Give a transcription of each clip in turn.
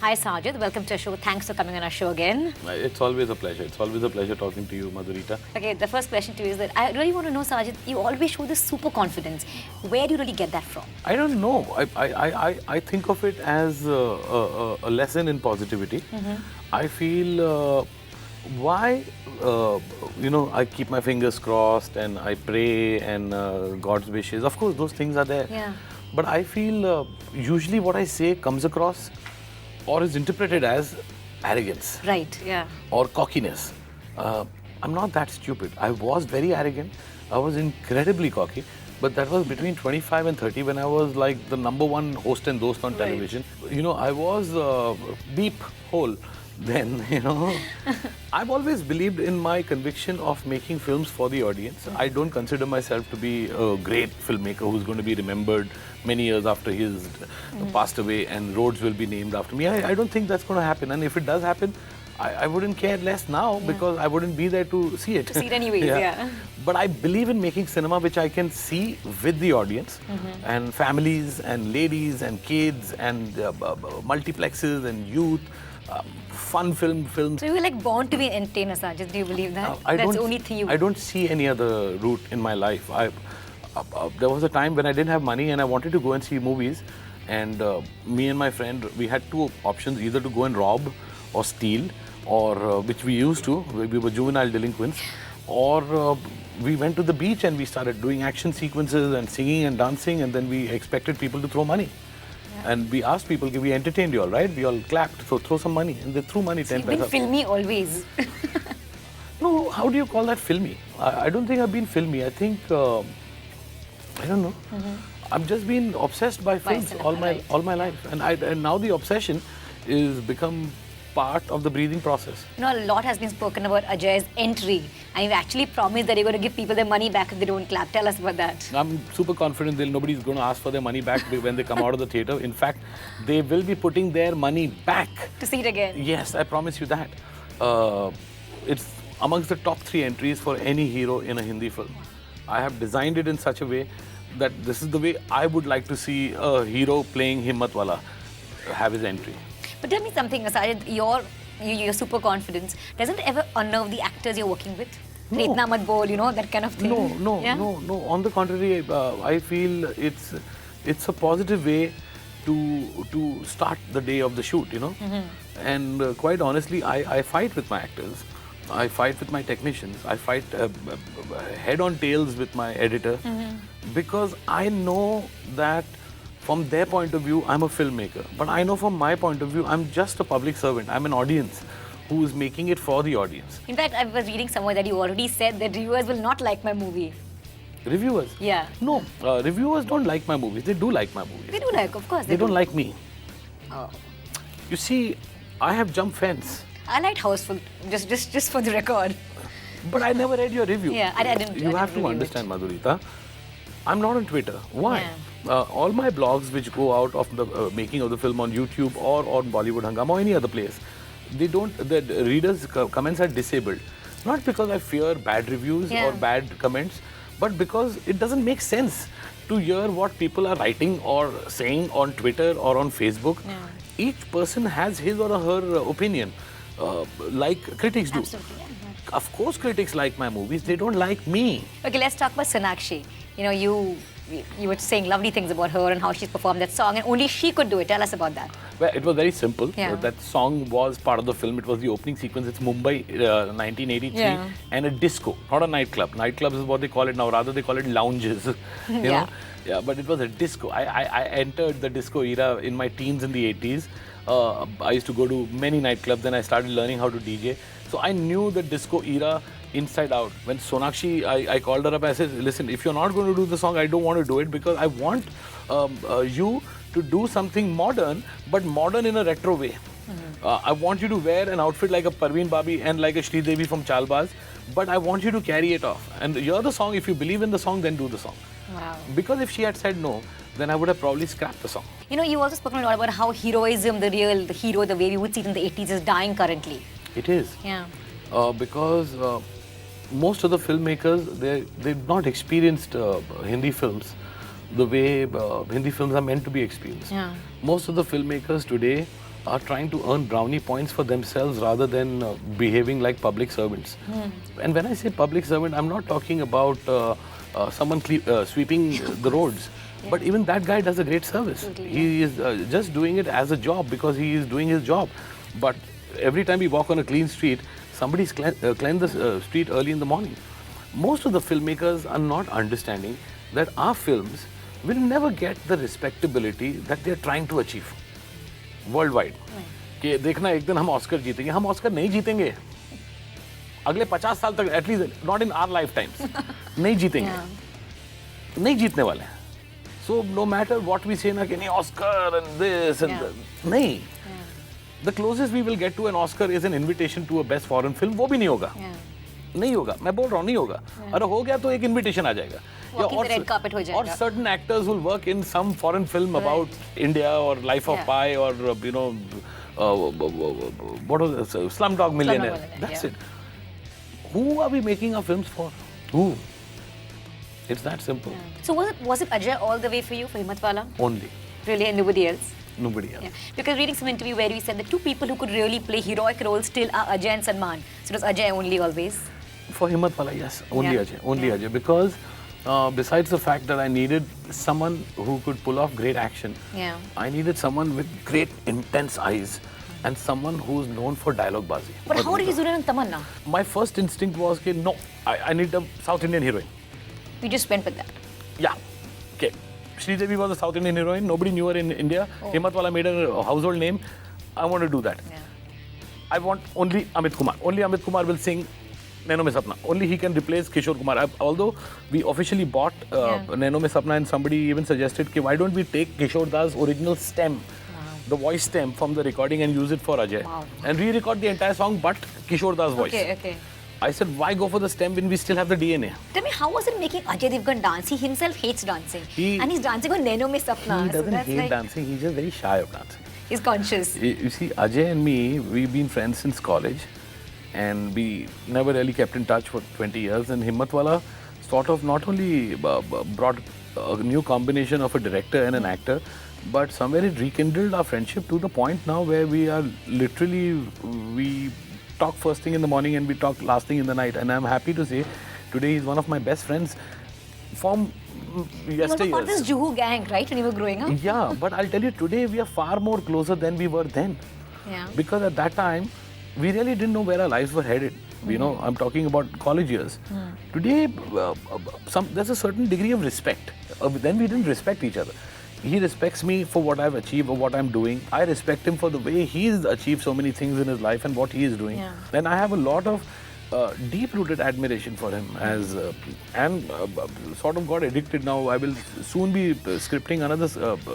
Hi Sajid, welcome to our show. Thanks for coming on our show again. It's always a pleasure. It's always a pleasure talking to you, Madhurita. Okay, the first question to you is that I really want to know, Sajid, you always show this super confidence. Where do you really get that from? I don't know. I think of it as a lesson in positivity. I feel why, I keep my fingers crossed and I pray and God's wishes. Of course, those things are there. Yeah. But I feel usually what I say comes across or is interpreted as arrogance. Right, yeah. Or cockiness. I'm not that stupid. I was very arrogant. I was incredibly cocky. But that was between 25 and 30 when I was like the #1 host and dost on television. I was beep hole then, I've always believed in my conviction of making films for the audience. I don't consider myself to be a great filmmaker who's going to be remembered many years after he's passed away and roads will be named after me. I don't think that's going to happen. And if it does happen, I wouldn't care less now because I wouldn't be there to see it. To see it anyways, yeah. But I believe in making cinema which I can see with the audience and families and ladies and kids and multiplexes and youth. Fun films. So you were like born to be an entertainer, Sajid. Do you believe that? That's the only thing you... I don't see any other route in my life. There was a time when I didn't have money and I wanted to go and see movies. And me and my friend, we had two options, either to go and rob or steal, or which we used to. We were juvenile delinquents. Or we went to the beach and we started doing action sequences and singing and dancing, and then we expected people to throw money. And we asked people, we entertained you all, right? We all clapped, so throw some money. And they threw money, 10 You've been filmy always. No, how do you call that filmy? I don't think I've been filmy. I think, I don't know. I've just been obsessed by films cinema, all my life. And now the obsession is become part of the breathing process. A lot has been spoken about Ajay's entry. And you've actually promised that you're going to give people their money back if they don't clap. Tell us about that. I'm super confident that nobody's going to ask for their money back when they come out of the theatre. In fact, they will be putting their money back. To see it again. Yes, I promise you that. It's amongst the top 3 entries for any hero in a Hindi film. I have designed it in such a way that this is the way I would like to see a hero playing Himmatwala have his entry. But tell me something, Sajid, your super confidence, doesn't it ever unnerve the actors you're working with? No. Itna mat bol, that kind of thing. No. On the contrary, I feel it's a positive way to start the day of the shoot, And quite honestly, I fight with my actors. I fight with my technicians. I fight head on tails with my editor because I know that from their point of view, I'm a filmmaker. But I know from my point of view, I'm just a public servant. I'm an audience who is making it for the audience. In fact, I was reading somewhere that you already said that reviewers will not like my movie. Reviewers? Yeah. No, reviewers don't like my movies. They do like my movies. They do like, of course. They don't like me. Oh. You see, I have jumped fence. I liked Houseful, just for the record. But I never read your review. Yeah, I didn't. You have to understand, Madhurita. I'm not on Twitter. Why? Yeah. All my blogs which go out of the making of the film on YouTube or on Bollywood Hungama or any other place, the readers' comments are disabled. Not because I fear bad reviews or bad comments, but because it doesn't make sense to hear what people are writing or saying on Twitter or on Facebook. Yeah. Each person has his or her opinion, like critics do. Absolutely, yeah. Of course critics like my movies, they don't like me. Okay, let's talk about Sonakshi. You were saying lovely things about her and how she's performed that song, and only she could do it. Tell us about that. Well, it was very simple. Yeah. That song was part of the film. It was the opening sequence. It's Mumbai, 1983, and a disco, not a nightclub. Nightclubs is what they call it now. Rather, they call it lounges. you know? Yeah, but it was a disco. I entered the disco era in my teens in the 80s. I used to go to many nightclubs. Then I started learning how to DJ. So I knew the disco era inside out. When Sonakshi, I called her up, I said, listen, if you're not going to do the song, I don't want to do it because I want you to do something modern, but modern in a retro way. I want you to wear an outfit like a Parveen Babi and like a Shri Devi from Chalbaz, but I want you to carry it off. And hear the song. If you believe in the song, then do the song. Wow. Because if she had said no, then I would have probably scrapped the song. You also spoken a lot about how heroism, the hero, the way we would see it in the 80s, is dying currently. It is. Yeah. Because most of the filmmakers, they've not experienced Hindi films the way Hindi films are meant to be experienced. Yeah. Most of the filmmakers today are trying to earn brownie points for themselves rather than behaving like public servants. And when I say public servant, I'm not talking about someone sweeping the roads. But even that guy does a great service. He is just doing it as a job because he is doing his job. But every time we walk on a clean street, somebody's cleaned the street early in the morning. Most of the filmmakers are not understanding that our films will never get the respectability that they're trying to achieve worldwide. कि देखना एक दिन हम Oscar जीतेंगे, हम Oscar नहीं जीतेंगे अगले 50 साल तक, at least not in our lifetimes नहीं जीतेंगे, नहीं जीतने वाले हैं. So no matter what we say ना कि नहीं ऑस्कर and this and नहीं, the closest we will get to an Oscar is an invitation to a best foreign film. वो भी नहीं होगा, नहीं होगा, मैं बोल रहा हूँ नहीं होगा. अरे हो गया तो एक invitation आ जाएगा. रेड कार्पेट हो जाएगा. Or certain actors will work in some foreign film about India or Life of Pi or you know what was it? Slumdog Millionaire. That's it. Who are we making our films for? Who? It's that simple. So was it Ajay all the way for you, for Himmatwala? Only. Really, and nobody else? Nobody else. Because reading some interview where you said the two people who could really play heroic roles still are Ajay and Salman. So it was Ajay only always? For Himmatwala, yes. Only Ajay. Only Ajay. Because besides the fact that I needed someone who could pull off great action, I needed someone with great intense eyes and someone who's known for dialogue bazi. But how did you do it on Tamanna? My first instinct was, okay, no, I need a South Indian heroine. You just went with that? Yeah. Okay. Sridevi was a South Indian heroine. Nobody knew her in India. Himmatwala made her a household name. I want to do that. I want only Amit Kumar. Only Amit Kumar will sing Naino Mein Sapna. Only he can replace Kishore Kumar. Although we officially bought Naino Mein Sapna and somebody even suggested, why don't we take Kishore Das' original stem, the voice stem from the recording and use it for Ajay. And re-record the entire song but Kishore Das' voice. Okay. I said, why go for the stem when we still have the DNA? Tell me, how was it making Ajay Devgan dance? He himself hates dancing. And he's dancing on Naino Mein Sapna. He doesn't hate dancing, he's just very shy of dancing. He's conscious. You see, Ajay and me, we've been friends since college and we never really kept in touch for 20 years. And Himmatwala sort of not only brought a new combination of a director and an actor, but somewhere it rekindled our friendship to the point now where we are literally, we talk first thing in the morning and we talk last thing in the night. And I'm happy to say, today he's one of my best friends from yesteryears. You were part of this Juhu gang, right, when you were growing up? Yeah, but I'll tell you, today we are far more closer than we were then. Because at that time, we really didn't know where our lives were headed. You know, I'm talking about college years. Today, there's a certain degree of respect. Then we didn't respect each other. He respects me for what I've achieved or what I'm doing. I respect him for the way he's achieved so many things in his life and what he is doing. And I have a lot of deep-rooted admiration for him and sort of got addicted now. I will soon be scripting another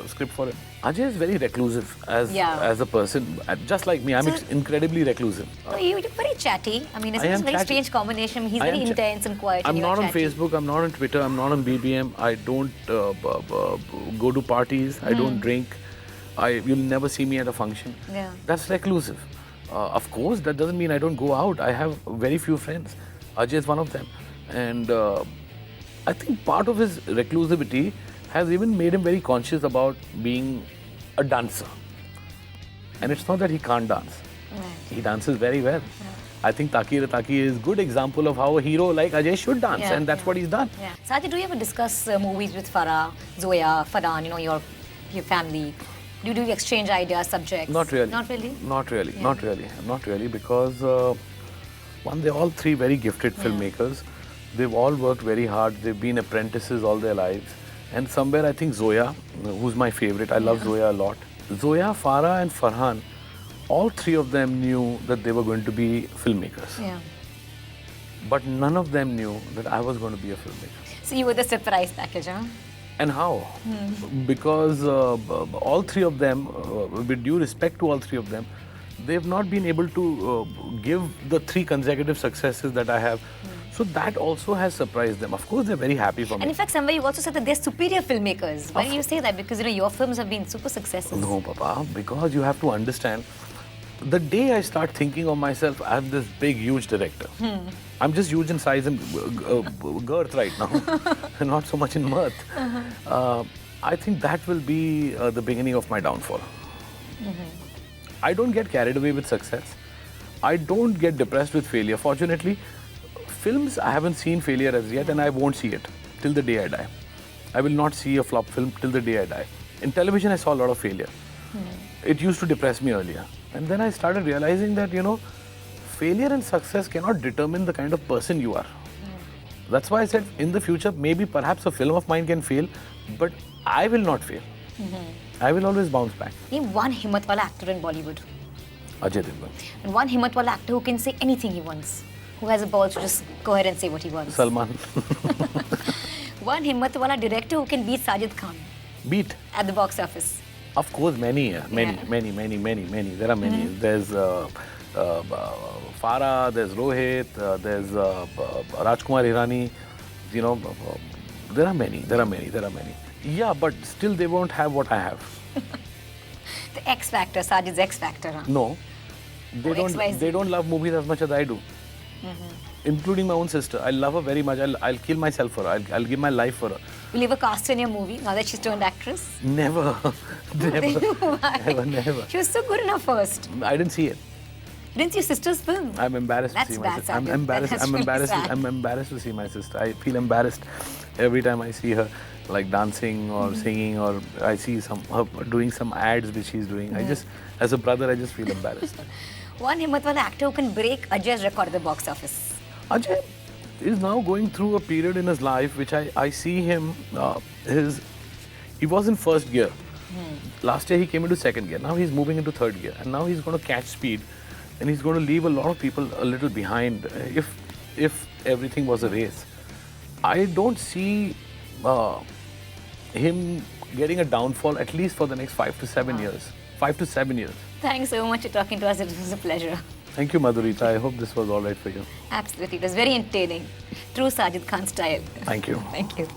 script for him. Ajay is very reclusive as a person. Just like me, I'm incredibly reclusive. You're very chatty. I mean, it's a very strange combination. He's very intense and quiet. I'm not on Facebook, I'm not on Twitter, I'm not on BBM. I don't go to parties, I don't drink. You'll never see me at a function. That's reclusive. Of course, that doesn't mean I don't go out. I have very few friends. Ajay is one of them. And I think part of his reclusivity has even made him very conscious about being a dancer. And it's not that he can't dance. He dances very well. I think Taki Re Taki is a good example of how a hero like Ajay should dance. And that's what he's done. Sathi, do you ever discuss movies with Farah, Zoya, Farhan, you know, your family? Do you exchange ideas, subjects? Not really. Not really? Not really. Not really. Because one, they're all three very gifted filmmakers. They've all worked very hard. They've been apprentices all their lives. And somewhere I think Zoya, who's my favorite, I love Zoya a lot. Zoya, Farah and Farhan, all three of them knew that they were going to be filmmakers. But none of them knew that I was going to be a filmmaker. So you were the surprise package, huh? And how? Because all three of them, with due respect to all three of them, they've not been able to give the three consecutive successes that I have. So that also has surprised them. Of course, they're very happy for me. And in fact, somewhere you also said that they're superior filmmakers. Why do you say that? Because, you know, your films have been super successful. No, Papa, because you have to understand, the day I start thinking of myself as this big, huge director, I'm just huge in size and girth right now, not so much in mirth. I think that will be the beginning of my downfall. I don't get carried away with success. I don't get depressed with failure. Fortunately, films, I haven't seen failure as yet, and I won't see it till the day I die. I will not see a flop film till the day I die. In television, I saw a lot of failure. It used to depress me earlier. And then I started realizing that, failure and success cannot determine the kind of person you are. That's why I said, in the future, maybe perhaps a film of mine can fail, but I will not fail. I will always bounce back. Name one Himmatwala actor in Bollywood. Ajay Devgan. And one Himmatwala actor who can say anything he wants. Who has a balls to just go ahead and say what he wants. Salman. One Himmatwala director who can beat Sajid Khan. Beat. At the box office. Of course, many. There are many. There's Farah, there's Rohit, there's Rajkumar Hirani. There are many. Yeah, but still they won't have what I have. The X Factor, Sajid's X Factor. Huh? No, they don't. XYZ. They don't love movies as much as I do. Including my own sister. I love her very much. I'll kill myself for her. I'll give my life for her. Will you ever cast her in your movie now that she's turned actress? Never. Never. She was so good in her first. I didn't see it. You didn't see your sister's film? I'm embarrassed That's to see bad, my sister. I'm Sajid. embarrassed. That's I'm really embarrassed. sad. I'm embarrassed to see my sister. I feel embarrassed every time I see her, like dancing or singing, or I see her doing some ads which she's doing. I just, as a brother, I just feel embarrassed. One Himmatwala actor who can break Ajay's record at the box office. Ajay is now going through a period in his life which I see him, he was in first gear. Last year he came into second gear. Now he's moving into third gear. And now he's going to catch speed. And he's going to leave a lot of people a little behind if everything was a race. I don't see him getting a downfall at least for the next 5 to 7 years. 5 to 7 years. Thanks so much for talking to us. It was a pleasure. Thank you, Madhurita. I hope this was all right for you. Absolutely. It was very entertaining. True Sajid Khan style. Thank you. Thank you.